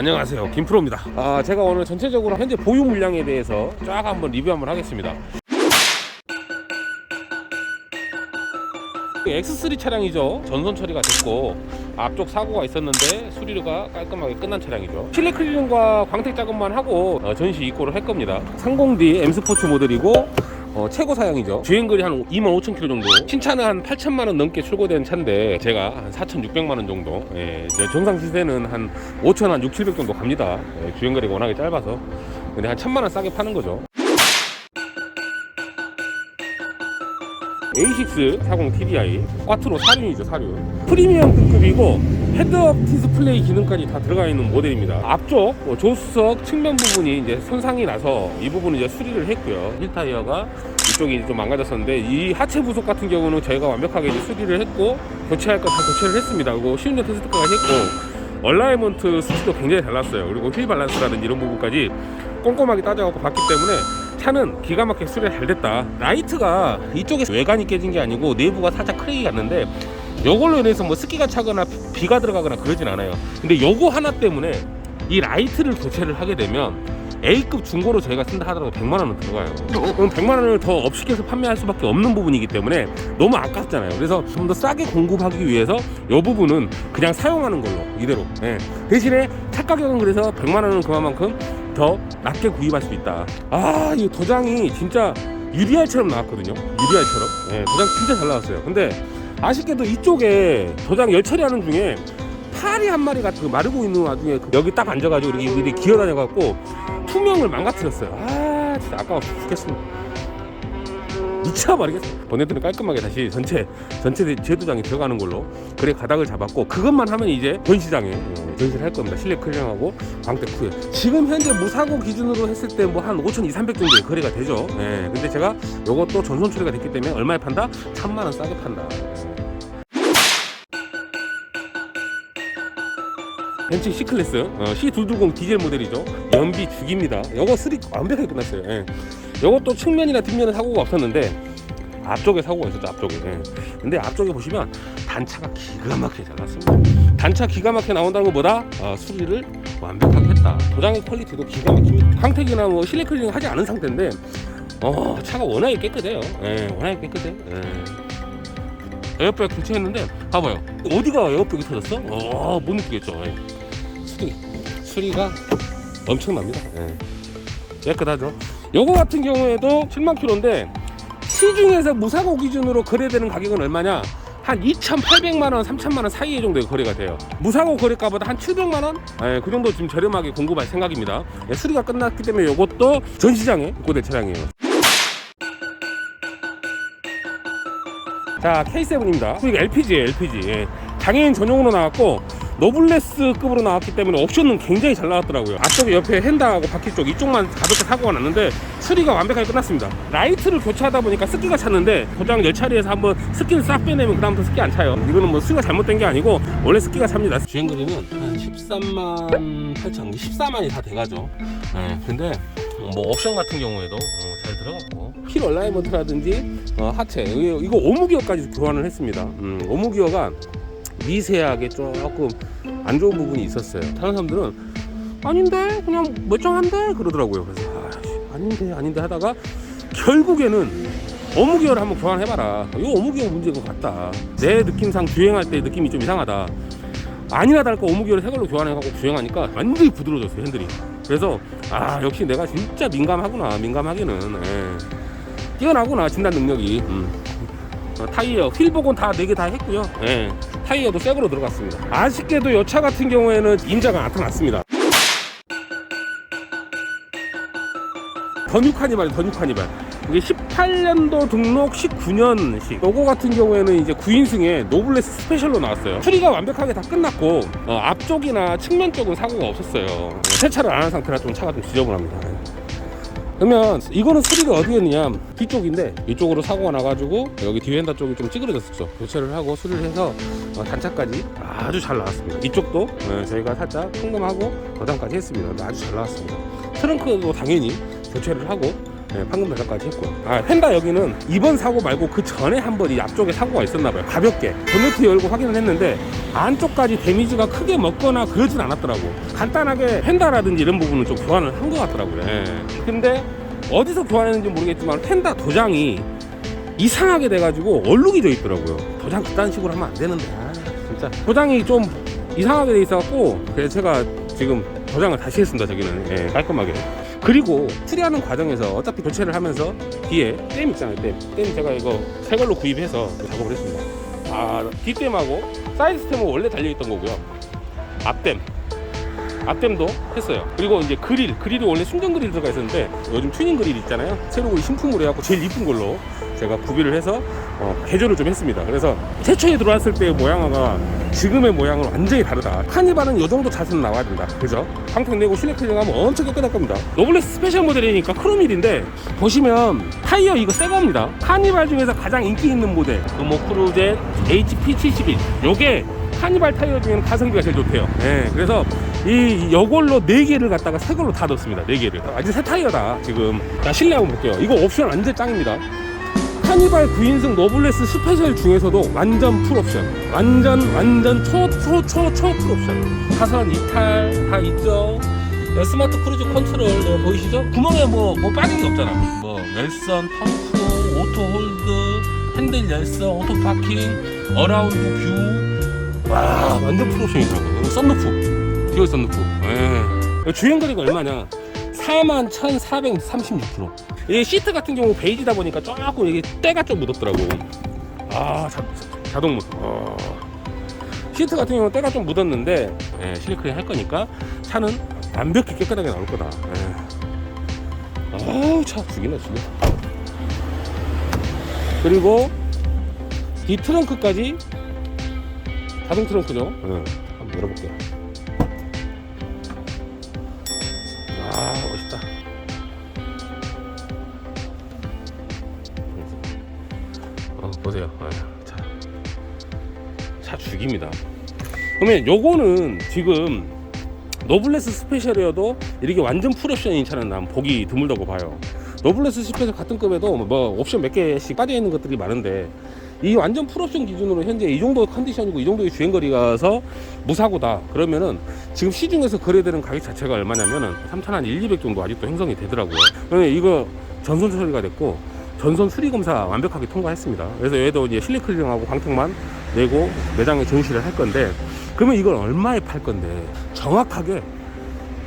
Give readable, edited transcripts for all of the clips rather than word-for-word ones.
안녕하세요, 김프로입니다. 제가 오늘 전체적으로 현재 보유 물량에 대해서 쫙 한번 리뷰 한번 하겠습니다. X3 차량이죠. 전선 처리가 됐고 앞쪽 사고가 있었는데 수리가 깔끔하게 끝난 차량이죠. 실내 클리닝과 광택 작업만 하고 전시 입고를 할 겁니다. 30D M 스포츠 모델이고 최고 사양이죠. 주행거리 한 25,000km 정도, 신차는 한 8,000만원 넘게 출고된 차인데 제가 한 4,600만원 정도, 정상 시세는 한 5,000, 한 6,700 정도 갑니다. 주행거리가 워낙에 짧아서. 근데 한 1,000만원 싸게 파는 거죠. A6 40 TDI 꽈트로 사륜이죠. 사륜 프리미엄 등급이고 헤드업 디스플레이 기능까지 다 들어가 있는 모델입니다. 앞쪽 조수석 측면 부분이 이제 손상이 나서 이 부분은 이제 수리를 했고요. 힐 타이어가 이쪽이 좀 망가졌었는데 이 하체 부속 같은 경우는 저희가 완벽하게 이제 수리를 했고 교체할 거 다 교체를 했습니다. 그리고 시운전 테스트까지 했고 얼라이먼트 수치도 굉장히 달랐어요. 그리고 휠 밸런스라든지 이런 부분까지 꼼꼼하게 따져갖고 봤기 때문에 차는 기가 막히게 수리가 잘 됐다. 라이트가 이쪽에 외관이 깨진 게 아니고 내부가 살짝 크랙이 갔는데 요걸로 인해서 뭐 습기가 차거나 비가 들어가거나 그러진 않아요. 근데 요거 하나 때문에 이 라이트를 교체를 하게 되면 A급 중고로 저희가 쓴다 하더라도 100만원은 들어가요. 그럼 100만원을 더 업시켜서 판매할 수밖에 없는 부분이기 때문에 너무 아깝잖아요. 그래서 좀 더 싸게 공급하기 위해서 이 부분은 그냥 사용하는 걸로 이대로, 대신에 차 가격은 그래서 100만원은 그만큼 더 낮게 구입할 수 있다. 이 도장이 진짜 유리알처럼 나왔거든요. 유리알처럼. 도장 진짜 잘 나왔어요. 근데 아쉽게도 이쪽에 도장 열 처리하는 중에 파리 한 마리가 그 마르고 있는 와중에 여기 딱 앉아가지고 이렇게 기어다녀갖고 투명을 망가뜨렸어요. 진짜 아까워 죽겠습니다. 미쳐버리겠어. 보네트는 깔끔하게 다시 전체 제도장이 들어가는 걸로 그래 가닥을 잡았고, 그것만 하면 이제 전시장에 전시를 할 겁니다. 실내 클리닝하고 광택 후에 지금 현재 무사고 기준으로 했을 때 뭐 한 5,200, 300 정도의 거래가 되죠. 근데 제가 요것도 전손 처리가 됐기 때문에 얼마에 판다? 1,000만원 싸게 판다. 벤츠 C클래스 C220 디젤 모델이죠. 연비 죽입니다. 요거 수리 완벽하게 끝났어요. 요것도 측면이나 뒷면에 사고가 없었는데 앞쪽에 사고가 있었죠. 앞쪽에. 근데 앞쪽에 보시면 단차가 기가 막히게 잘 났습니다. 단차 기가 막히게 나온다는 것보다 수리를 완벽하게 했다. 도장의 퀄리티도 기가 막힙니다. 광택이나 뭐 실내 클리닝 하지 않은 상태인데 차가 워낙에 깨끗해요. 워낙에 깨끗해. 에어백 교체했는데 봐봐요. 어디가 에어백이 터졌어? 못 느끼겠죠. 수리가 엄청납니다. 깨끗하죠. 요거 같은 경우에도 7만 킬로인데 시중에서 무사고 기준으로 거래되는 가격은 얼마냐? 한 2,800만원, 3,000만원 사이에 정도의 거래가 돼요. 무사고 거래가보다 한 700만원? 그 정도 지금 저렴하게 공급할 생각입니다. 수리가 끝났기 때문에 이것도 전시장에 입고될 차량이에요. 자, K7입니다. 이거 LPG예요. LPG. 장애인 전용으로 나왔고 노블레스급으로 나왔기 때문에 옵션은 굉장히 잘 나왔더라고요. 앞쪽에 옆에 핸들하고 바퀴 쪽 이쪽만 가볍게 사고가 났는데 수리가 완벽하게 끝났습니다. 라이트를 교체하다 보니까 습기가 찼는데 도장 열처리해서 한번 습기를 싹 빼내면 그 다음부터 습기 안 차요. 이거는 뭐 수리가 잘못된 게 아니고 원래 습기가 찹니다. 주행거리는 한 13만 8천, 14만이 다 돼가죠. 근데 뭐 옵션 같은 경우에도 잘 들어갔고 휠 얼라이먼트라든지 하체 이거 오무기어까지 교환을 했습니다. 오무기어가 미세하게 조금 안 좋은 부분이 있었어요. 다른 사람들은 아닌데 그냥 멀쩡한데 그러더라고요. 그래서 아닌데 하다가 결국에는 오무기어를 한번 교환해봐라. 이거 오무기어 문제인 것 같다. 내 느낌상 주행할 때 느낌이 좀 이상하다. 아니나 다를까 오무기어를 새 걸로 교환해갖고 주행하니까 완전히 부드러워졌어요. 핸들이. 그래서 역시 내가 진짜 민감하구나. 민감하기는 뛰어나구나. 진단 능력이. 타이어, 휠 복원 다 4개 다 했고요. 타이어도 새 거로 들어갔습니다. 아쉽게도 이 차 같은 경우에는 임자가 나타났습니다. 더뉴 카니발이에요. 더뉴 카니발. 이게 18년도 등록 19년식. 요거 같은 경우에는 이제 9인승에 노블레스 스페셜로 나왔어요. 수리가 완벽하게 다 끝났고 앞쪽이나 측면 쪽은 사고가 없었어요. 세차를 안 한 상태라 좀 차가 좀 지저분합니다. 그러면 이거는 수리가 어디에 있느냐, 뒤쪽인데 이쪽으로 사고가 나가지고 여기 뒤 휀다 쪽이 좀 찌그러졌었죠. 교체를 하고 수리를 해서 단차까지 아주 잘 나왔습니다. 이쪽도 저희가 살짝 통금하고 도장까지 했습니다. 아주 잘 나왔습니다. 트렁크도 당연히 교체를 하고 네, 판금 배선까지 했고요. 펜다 여기는 이번 사고 말고 그 전에 한 번 이 앞쪽에 사고가 있었나봐요. 가볍게 본네트 열고 확인을 했는데 안쪽까지 데미지가 크게 먹거나 그러진 않았더라고. 간단하게 펜다라든지 이런 부분은 좀 교환을 한 것 같더라고요. 근데 어디서 교환했는지 모르겠지만 펜다 도장이 이상하게 돼가지고 얼룩이 돼 있더라고요. 도장 그딴 식으로 하면 안 되는데 진짜 도장이 좀 이상하게 돼 있어갖고 그래서 제가 지금 도장을 다시 했습니다. 저기는 깔끔하게. 그리고 수리하는 과정에서 어차피 교체를 하면서 뒤에 댐 있잖아요. 댐 제가 이거 새 걸로 구입해서 작업을 했습니다. 뒷댐하고 사이드 스템은 원래 달려있던 거고요. 앞댐도 했어요. 그리고 이제 그릴이 원래 순정 그릴 들어가 있었는데 요즘 튜닝 그릴 있잖아요. 새로 신품으로 해갖고 제일 이쁜 걸로 제가 구비를 해서 개조를 좀 했습니다. 그래서 최초에 들어왔을 때의 모양과 지금의 모양은 완전히 다르다. 카니발은 이 정도 자세는 나와야 된다. 그죠? 광택 내고 실내 클리닝 하면 엄청 깨끗할 겁니다. 노블레스 스페셜 모델이니까 크롬일인데 보시면 타이어 이거 새 겁니다. 카니발 중에서 가장 인기 있는 모델 크루젠 HP71 요게 카니발 타이어 중에는 가성비가 제일 좋대요. 그래서 이걸로 4개를 갖다가 새 걸로 다 넣었습니다. 4개를 아직 새 타이어다. 지금 실내 한번 볼게요. 이거 옵션 완전 짱입니다. 카니발 9인승 노블레스 스페셜 중에서도 완전 풀옵션, 완전 초 풀옵션. 가선 이탈 다 있죠. 스마트 크루즈 컨트롤 보이시죠? 구멍에 뭐 빠진 게 없잖아. 뭐 열선, 펌프, 오토 홀드, 핸들 열선, 오토 파킹, 어라운드 뷰. 와, 완전 풀옵션이더라고요. 썬루프, 듀얼 썬루프. 주행거리가 얼마냐? 41,436km. 이 시트 같은 경우 베이지다 보니까 조금 이게 때가 좀 묻었더라고. 자동 모드. 시트 같은 경우는 때가 좀 묻었는데 실리클링 할 거니까 차는 완벽히 깨끗하게 나올 거다. 차 죽이네. 그리고 이 트렁크까지 자동 트렁크죠. 한번 열어볼게요. 멋있다. 보세요. 차 죽입니다. 그러면 요거는 지금 노블레스 스페셜이어도 이렇게 완전 풀옵션인 차는 난 보기 드물다고 봐요. 노블레스 스페셜 같은 급에도 뭐 옵션 몇 개씩 빠져있는 것들이 많은데 이 완전 풀옵션 기준으로 현재 이 정도 컨디션이고 이 정도의 주행거리가서 무사고다 그러면은 지금 시중에서 거래되는 가격 자체가 얼마냐면은 3,100 정도 아직도 형성이 되더라고요. 그러면 이거 전선 처리가 됐고 전선 수리 검사 완벽하게 통과했습니다. 그래서 얘도 이제 실내 클리닝하고 광택만 내고 매장에 전시를 할 건데 그러면 이걸 얼마에 팔 건데 정확하게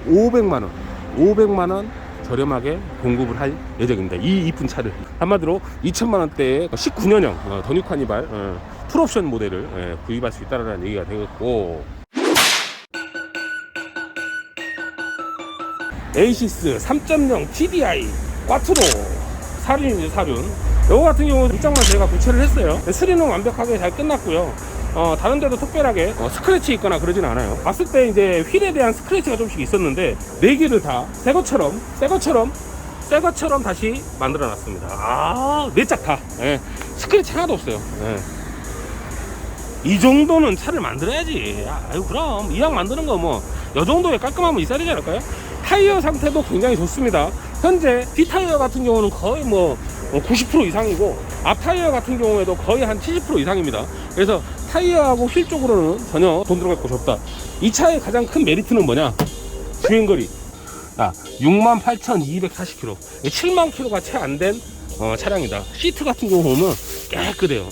500만 원 저렴하게 공급을 할 예정입니다. 이 이쁜 차를 한마디로 2천만 원대의 19년형 더 뉴 카니발 풀옵션 모델을 구입할 수 있다는 얘기가 되겠고, 에이시스 3.0 TDI 꽈트로 사륜이죠. 사륜 요거 같은 경우는 입장만 저희가 교체를 했어요. 수리는 완벽하게 잘 끝났고요. 다른 데도 특별하게 스크래치 있거나 그러진 않아요. 봤을 때 이제 휠에 대한 스크래치가 좀씩 있었는데 4개를 다 새 것처럼 다시 만들어 놨습니다. 4짝 다 스크래치 하나도 없어요. 이 정도는 차를 만들어야지. 그럼 이왕 만드는 거 뭐 이 정도의 깔끔함은 있어야 되지 않을까요? 타이어 상태도 굉장히 좋습니다. 현재 뒷타이어 같은 경우는 거의 90% 이상이고 앞 타이어 같은 경우에도 거의 한 70% 이상입니다. 그래서 타이어하고 휠 쪽으로는 전혀 돈 들어갈 곳이 없다. 이 차의 가장 큰 메리트는 뭐냐? 주행거리 68,240km 7만 km가 채 안 된 차량이다. 시트 같은 경우 보면 깨끗해요.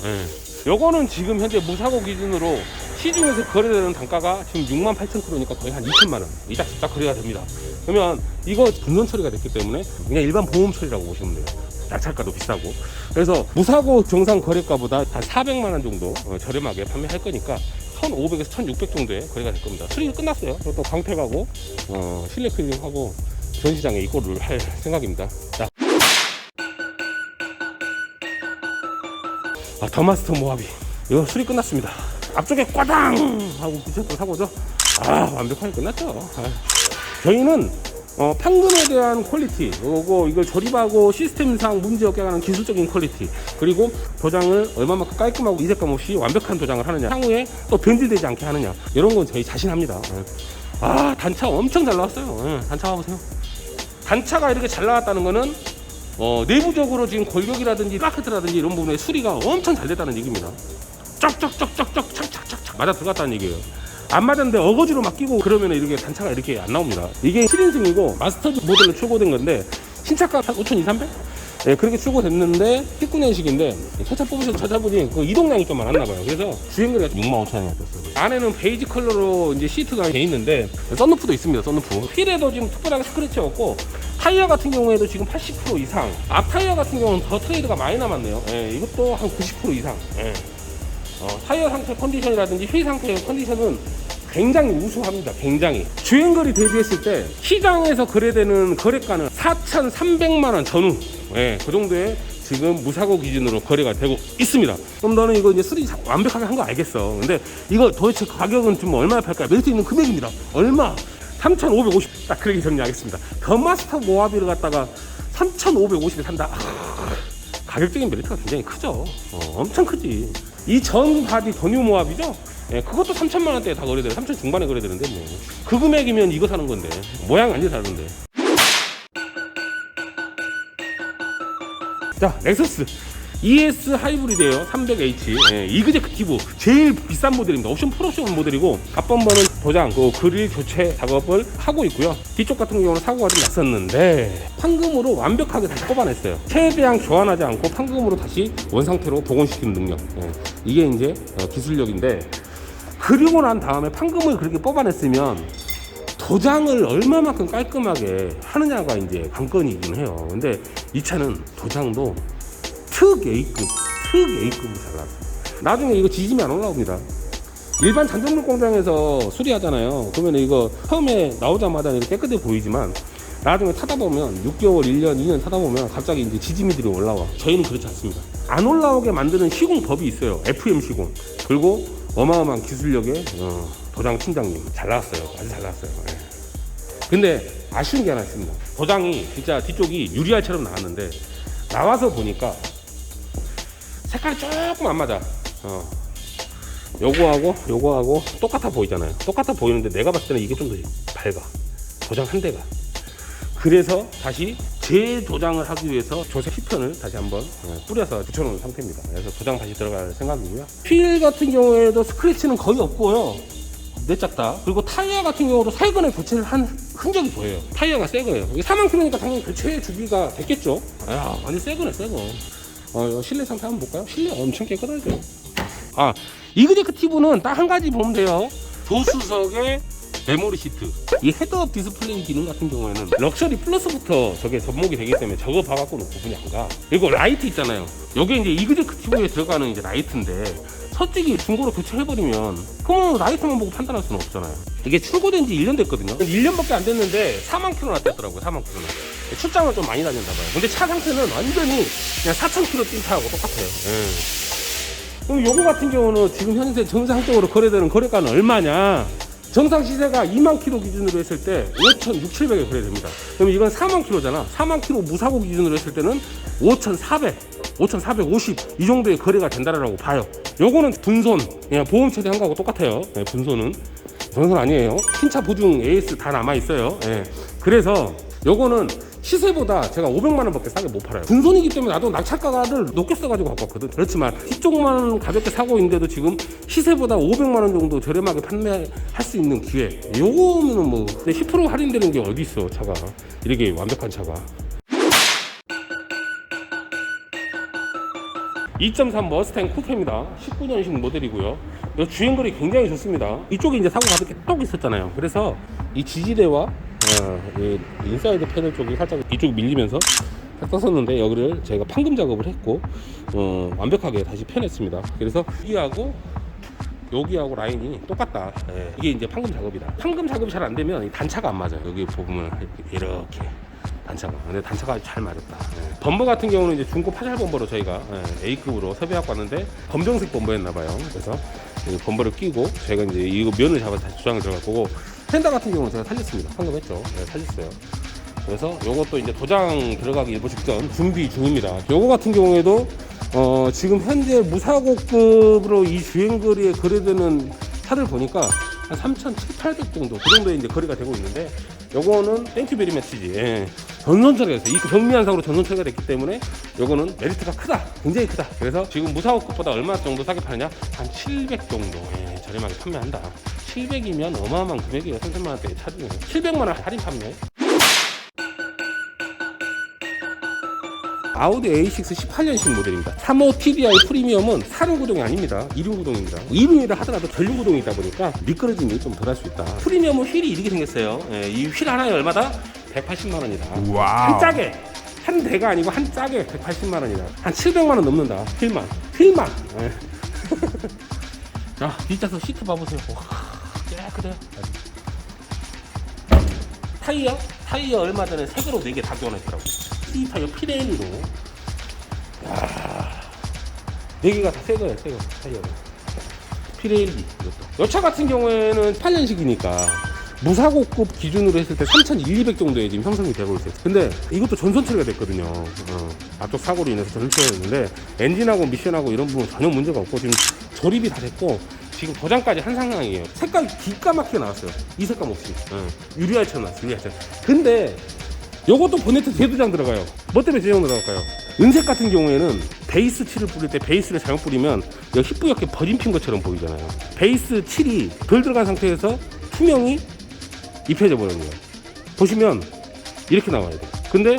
요거는 지금 현재 무사고 기준으로 시중에서 거래되는 단가가 지금 68,000km니까 거의 한 2천만원 이딱 거래가 됩니다. 그러면 이거 분선 처리가 됐기 때문에 그냥 일반 보험 처리라고 보시면 돼요. 낙찰가도 비싸고. 그래서 무사고 정상 거래가보다 한 400만원 정도 저렴하게 판매할 거니까 1,500에서 1,600 정도에 거래가 될 겁니다. 수리 끝났어요. 또 광택하고 실내 클리닝하고 전시장에 입고를 할 생각입니다. 자, 더마스터 모하비 이거 수리 끝났습니다. 앞쪽에 꽈당 하고 붙였던 사고죠. 완벽하게 끝났죠. 저희는 판금에 대한 퀄리티, 그리고 이걸 조립하고 시스템상 문제없게 하는 기술적인 퀄리티, 그리고 도장을 얼마만큼 깔끔하고 이색감 없이 완벽한 도장을 하느냐, 향후에 또 변질되지 않게 하느냐, 이런 건 저희 자신합니다. 단차 엄청 잘 나왔어요. 단차 봐보세요. 단차가 이렇게 잘 나왔다는 거는 내부적으로 지금 골격이라든지 마켓이라든지 이런 부분에 수리가 엄청 잘 됐다는 얘기입니다. 쩍쩍쩍쩍쩍 착착착착 맞아 들어갔다는 얘기예요. 안 맞았는데 어거지로 막 끼고 그러면 이렇게 단차가 이렇게 안 나옵니다. 이게 7인승이고 마스터즈 모델로 출고된 건데 신차가 5,200~300? 네, 그렇게 출고됐는데 19년식인데 첫 차 뽑으셔서 첫 차분이 그 이동량이 좀 많았나봐요. 그래서 주행거리가 65,000원이었어요. 안에는 베이지 컬러로 이제 시트가 돼 있는데 썬루프도 있습니다. 썬루프. 휠에도 지금 특별하게 스크래치 없고 타이어 같은 경우에도 지금 80% 이상. 앞 타이어 같은 경우는 더 트레이드가 많이 남았네요. 예, 이것도 한 90% 이상. 예. 타이어 상태 컨디션이라든지 휠 상태 컨디션은 굉장히 우수합니다. 굉장히. 주행거리 대비했을 때 시장에서 거래되는 거래가는 4,300만원 전후. 예, 그 정도의 지금 무사고 기준으로 거래가 되고 있습니다. 그럼 너는 이거 이제 수리 완벽하게 한 거 알겠어. 근데 이거 도대체 가격은 좀 얼마에 팔까요? 메리트 있는 금액입니다. 얼마? 3,550. 딱 그렇게 정리하겠습니다. 더 마스터 모하비를 갖다가 3,550에 산다. 가격적인 메리트가 굉장히 크죠. 엄청 크지. 이 전 바디 더뉴 모하비죠? 예, 그것도 3천만 원대에 다 거래돼요. 3천 중반에 거래되는데 뭐. 그 금액이면 이거 사는 건데. 모양 완전히 다른데. 자, 렉서스 ES 하이브리드예요. 300H. 예, 이그제크티브 제일 비싼 모델입니다. 옵션 풀옵션 모델이고 앞범버는 도장, 그릴 교체 작업을 하고 있고요. 뒤쪽 같은 경우는 사고가 좀 났었는데 판금으로 완벽하게 다시 뽑아냈어요. 최대한 교환하지 않고 판금으로 다시 원상태로 복원시키는 능력. 예, 이게 이제 기술력인데 그리고 난 다음에 판금을 그렇게 뽑아냈으면 도장을 얼마만큼 깔끔하게 하느냐가 이제 관건이긴 해요. 근데 이 차는 도장도 특 A급으로 잘 나왔어요. 나중에 이거 지짐이 안 올라옵니다. 일반 잔존물 공장에서 수리하잖아요. 그러면 이거 처음에 나오자마자 이렇게 깨끗해 보이지만 나중에 타다 보면 6개월, 1년, 2년 타다 보면 갑자기 이제 지짐이들이 올라와. 저희는 그렇지 않습니다. 안 올라오게 만드는 시공법이 있어요. FM 시공. 그리고 어마어마한 기술력의 도장 팀장님 잘 나왔어요. 아주 잘 나왔어요. 네. 근데 아쉬운 게 하나 있습니다. 도장이 진짜 뒤쪽이 유리알처럼 나왔는데 나와서 보니까 색깔이 조금 안 맞아. 요거하고 똑같아 보이잖아요. 똑같아 보이는데 내가 봤을 때는 이게 좀 더 밝아. 도장 한 대가. 그래서 다시 재도장을 하기 위해서 조색 시편을 다시 한번 뿌려서 붙여놓은 상태입니다. 그래서 도장 다시 들어갈 생각이고요. 휠 같은 경우에도 스크래치는 거의 없고요. 내짝다. 그리고 타이어 같은 경우도 살근에 교체를 한 흔적이 보여요. 타이어가 새 거예요. 이게 4만 킬로니까 당연히 교체 주기가 됐겠죠. 아, 완전 새 거네, 새 거. 실내 상태 한번 볼까요? 실내 엄청 깨끗하죠. 이그제크티브는 딱 한 가지 보면 돼요. 조수석에 메모리 시트. 이 헤드업 디스플레이 기능 같은 경우에는 럭셔리 플러스부터 저게 접목이 되기 때문에 저거 봐갖고는 구분이 안 가. 그리고 라이트 있잖아요. 여기 이제 이그제크티브에 들어가는 이제 라이트인데 솔직히 중고로 교체해버리면 그럼 라이트만 보고 판단할 수는 없잖아요. 이게 출고된 지 1년 됐거든요. 1년밖에 안 됐는데 4만 킬로나 뗐더라고요. 4만 킬로나. 출장을 좀 많이 다녔나 봐요. 근데 차 상태는 완전히 그냥 4천 킬로 뛴 차하고 똑같아요. 그럼 요거 같은 경우는 지금 현재 정상적으로 거래되는 거래가는 얼마냐? 정상 시세가 2만 킬로 기준으로 했을 때 5,600~700에 거래됩니다. 그럼 이건 4만 킬로잖아. 4만 킬로 무사고 기준으로 했을 때는 5,400, 5,450 이 정도의 거래가 된다라고 봐요. 요거는 분손, 그냥 보험 처리한 거하고 똑같아요. 분손은 아니에요. 신차 보증 AS 다 남아 있어요. 그래서 요거는 시세보다 제가 500만 원밖에 싸게 못 팔아요. 분손이기 때문에 나도 낙찰가를 높게 써가지고 갖고 왔거든. 그렇지만 뒤쪽만 가볍게 사고 있는데도 지금 시세보다 500만 원 정도 저렴하게 판매할 수 있는 기회. 요거는 뭐 10% 할인되는 게 어디 있어, 차가. 이렇게 완벽한 차가. 2.3 머스탱 쿠페입니다. 19년식 모델이고요. 이 주행거리 굉장히 좋습니다. 이쪽에 이제 사고 가볍게 똑 있었잖아요. 그래서 이 지지대와 이 인사이드 패널 쪽이 살짝 이쪽 밀리면서 딱 떴었는데 여기를 저희가 판금 작업을 했고 완벽하게 다시 펴냈습니다. 그래서 여기하고 라인이 똑같다. 이게 이제 판금 작업이다. 판금 작업이 잘 안 되면 단차가 안 맞아요. 여기 보면 이렇게 단차가. 근데 단차가 잘 맞았다. 범버 같은 경우는 이제 중고 파샬 범버로 저희가 A급으로 섭외하고 왔는데 검정색 범버였나봐요. 그래서 범버를 끼고 저희가 이제 이거 면을 잡아서 다시 조장을 들어갈 거고, 펜더 같은 경우는 제가 살렸습니다. 판금했죠. 살렸어요. 그래서 요것도 이제 도장 들어가기 일부 직전 준비 중입니다. 요거 같은 경우에도 지금 현재 무사고급으로 이 주행거리에 거래되는 차를 보니까 한 3,700~800 정도 그 정도에 이제 거래가 되고 있는데 요거는 땡큐 베리 매치지. 전선 처리가 됐어요. 이 경미한 사고로 전선 처리가 됐기 때문에 요거는 메리트가 크다, 굉장히 크다. 그래서 지금 무사고급보다 얼마 정도 싸게 파느냐, 한 700 정도 저렴하게 판매한다. 700이면 어마어마한 금액이에요. 30만 원대의 차 중에 700만 원 할인 판매. 아우디 A6 18년식 모델입니다. 3호 TDI 프리미엄은 4륜 구동이 아닙니다. 2륜 구동입니다. 2륜이라 하더라도 전륜 구동이 있다 보니까 미끄러짐이 좀 덜 할 수 있다. 프리미엄은 휠이 이렇게 생겼어요. 이 휠 하나에 얼마다? 180만 원이다. 한 짝에, 한 대가 아니고 한 짝에 180만 원이다. 한 700만 원 넘는다. 휠만. 자, 뒷좌석 시트 봐보세요. 깨끗해요. 타이어 얼마 전에 새거로 4개 다 교환했더라고요. C 타이어 피레일리로. 야, 4개가 다 새거예요, 새거 타이어. 피레일리. 이것도. 이 차 같은 경우에는 8년식이니까 무사고급 기준으로 했을 때 3,200 정도에 지금 형성이 되고 있어요. 근데 이것도 전선 처리가 됐거든요. 앞쪽 사고로 인해서 전선 처리가 됐는데 엔진하고 미션하고 이런 부분 전혀 문제가 없고 지금 조립이 다 됐고 지금 도장까지 한 상황이에요. 색깔 기가 막히게 나왔어요. 이 색감 없이. 유리알처럼 나왔어요. 유리알처럼. 근데 요것도 보네트 제두장 들어가요. 뭐 때문에 제두장 들어갈까요? 은색 같은 경우에는 베이스 칠을 뿌릴 때 베이스를 잘못 뿌리면 여기 희뿌옇게 버림핀 것처럼 보이잖아요. 베이스 칠이 덜 들어간 상태에서 투명이 입혀져 버리는 거예요. 보시면 이렇게 나와야 돼. 근데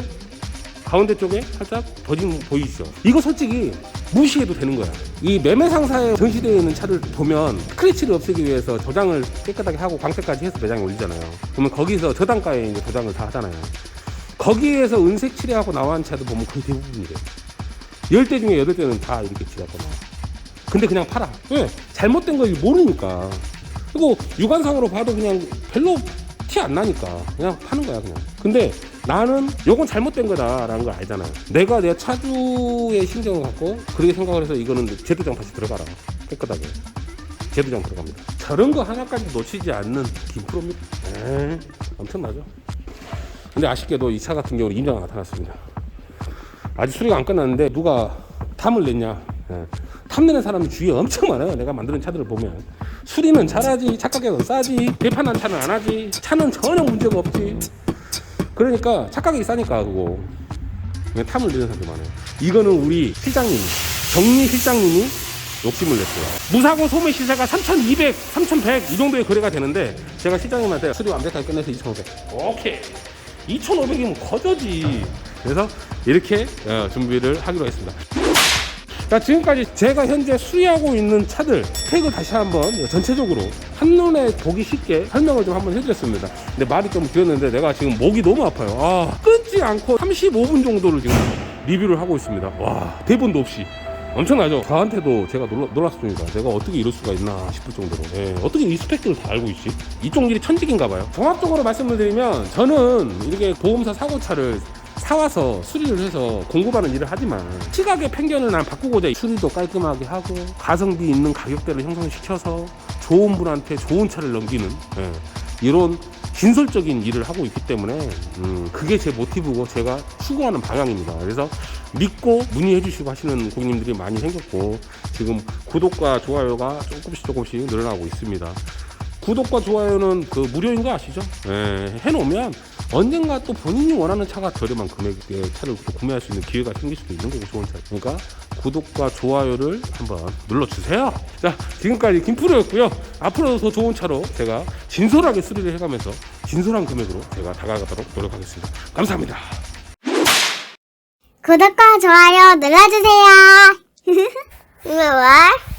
가운데 쪽에 살짝 버짐 보이시죠? 이거 솔직히 무시해도 되는 거야. 이 매매 상사에 전시되어 있는 차를 보면 스크래치를 없애기 위해서 도장을 깨끗하게 하고 광택까지 해서 매장에 올리잖아요. 그러면 거기서 저단가에 이제 도장을 다 하잖아요. 거기에서 은색 칠해하고 나온 차도 보면 거의 대부분이래요. 10대 중에 8대는 다 이렇게 칠하고 나와. 근데 그냥 팔아. 왜? 잘못된 걸 모르니까. 그리고 육안상으로 봐도 그냥 별로 티 안 나니까 그냥 파는 거야 그냥. 근데 나는 요건 잘못된 거다라는 걸 알잖아요. 내가 내 차주의 심정을 갖고 그렇게 생각을 해서 이거는 제도장 다시 들어가라. 깨끗하게 제도장 들어갑니다. 저런 거 하나까지 놓치지 않는 김프로입니다. 엄청나죠. 근데 아쉽게도 이 차 같은 경우는 임자가 나타났습니다. 아직 수리가 안 끝났는데 누가 탐을 냈냐. 탐내는 사람이 주위에 엄청 많아요. 내가 만드는 차들을 보면 수리는 잘하지, 차 가격은 싸지, 대판한 차는 안 하지, 차는 전혀 문제가 없지. 그러니까 차 가격이 싸니까 그거 그냥 탐을 내는 사람도 많아요. 이거는 우리 실장님, 정리 실장님이 욕심을 냈어요. 무사고 소매 시세가 3,200, 3,100 이 정도의 거래가 되는데 제가 실장님한테 수리 완벽하게 끝내서 2,500. 오케이. 2,500이면 거저지. 그래서 이렇게 준비를 하기로 했습니다. 자, 지금까지 제가 현재 수리하고 있는 차들 스펙을 다시 한번 전체적으로 한눈에 보기 쉽게 설명을 좀 한번 해드렸습니다. 근데 말이 좀 길었는데 내가 지금 목이 너무 아파요. 끊지 않고 35분 정도를 지금 리뷰를 하고 있습니다. 와, 대본도 없이. 엄청나죠? 저한테도 제가 놀랐습니다. 내가 어떻게 이럴 수가 있나 싶을 정도로. 어떻게 이 스펙들을 다 알고 있지? 이쪽 일이 천직인가 봐요. 종합적으로 말씀을 드리면 저는 이렇게 보험사 사고차를 사와서 수리를 해서 공급하는 일을 하지만 시각의 편견을 난 바꾸고자 수리도 깔끔하게 하고 가성비 있는 가격대를 형성시켜서 좋은 분한테 좋은 차를 넘기는 이런 진솔적인 일을 하고 있기 때문에 그게 제 모티브고 제가 추구하는 방향입니다. 그래서 믿고 문의해 주시고 하시는 고객님들이 많이 생겼고 지금 구독과 좋아요가 조금씩 늘어나고 있습니다. 구독과 좋아요는 그 무료인 거 아시죠? 해놓으면 언젠가 또 본인이 원하는 차가 저렴한 금액의 차를 또 구매할 수 있는 기회가 생길 수도 있는 거고 좋은 차. 그러니까 구독과 좋아요를 한번 눌러주세요. 자, 지금까지 김프로였고요. 앞으로도 더 좋은 차로 제가 진솔하게 수리를 해가면서 진솔한 금액으로 제가 다가가도록 노력하겠습니다. 감사합니다. 구독과 좋아요 눌러주세요. 우와.